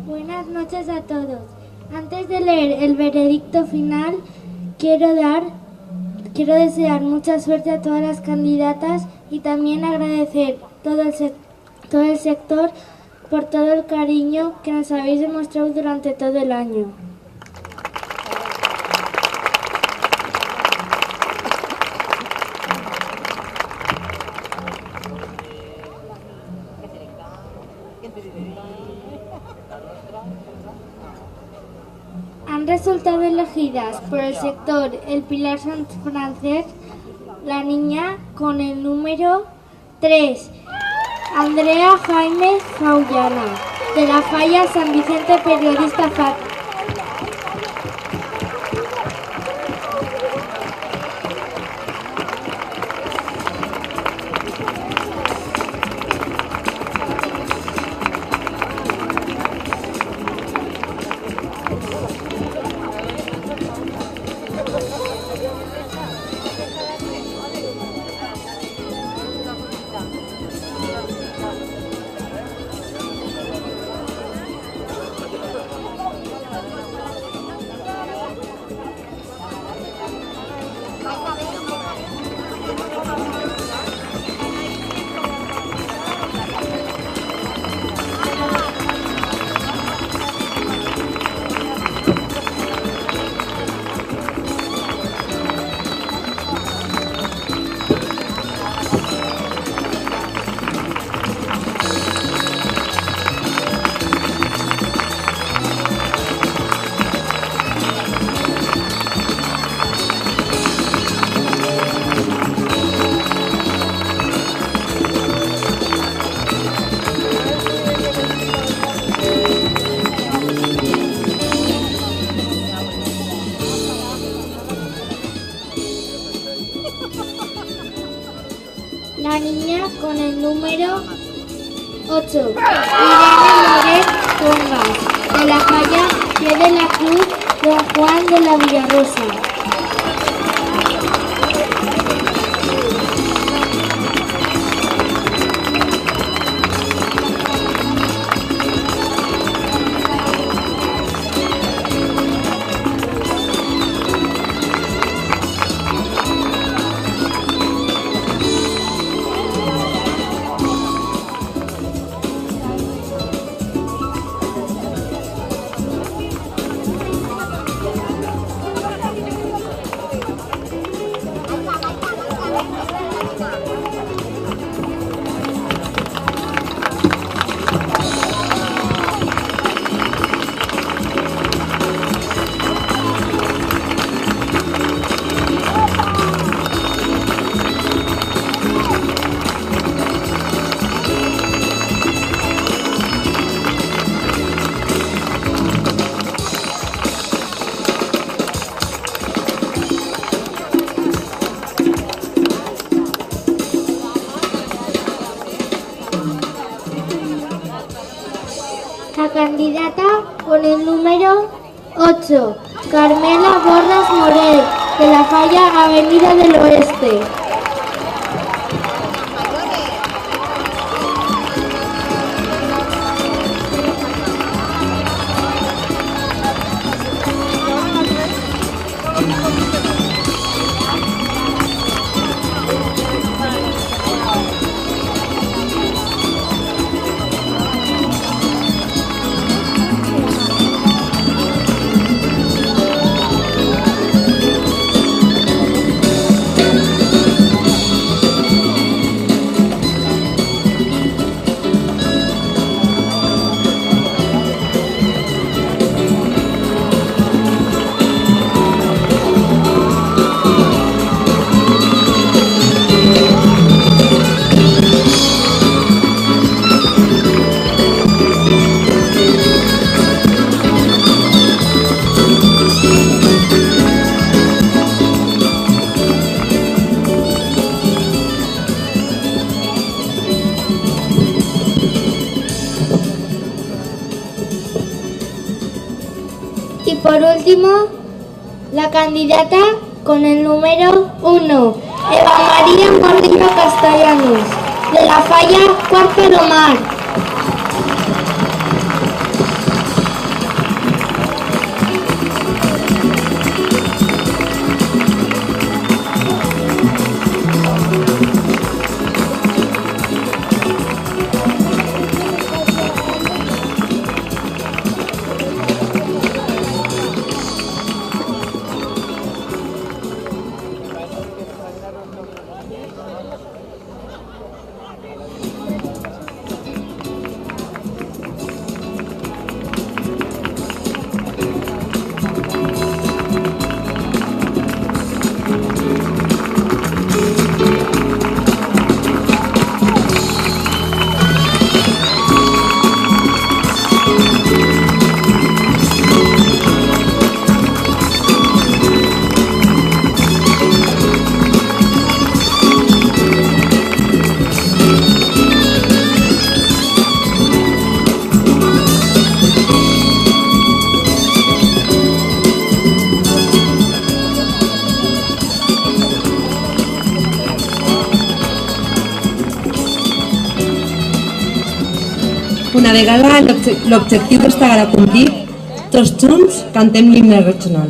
Buenas noches a todos. Antes de leer el veredicto final, quiero desear mucha suerte a todas las candidatas y también agradecer todo el sector por todo el cariño que nos habéis demostrado durante todo el año. Han resultado elegidas por el sector El Pilar San Francés la niña con el número 3, Andrea Jaime Faullana, de la Falla San Vicente Periodista FAT. La niña con el número 8, Irene Moret Pongas, de la Falla Pie de la Cruz Don Juan de la Villarrosa. La candidata con el número 8, Carmela Borras Morel, de la Falla Avenida del Oeste. Y por último, la candidata con el número 1, Eva María Gordillo Castellanos, de la Falla Cuarto Lomar. Una vegada l'objectiu estarà complit, tots junts cantem l'himne regional.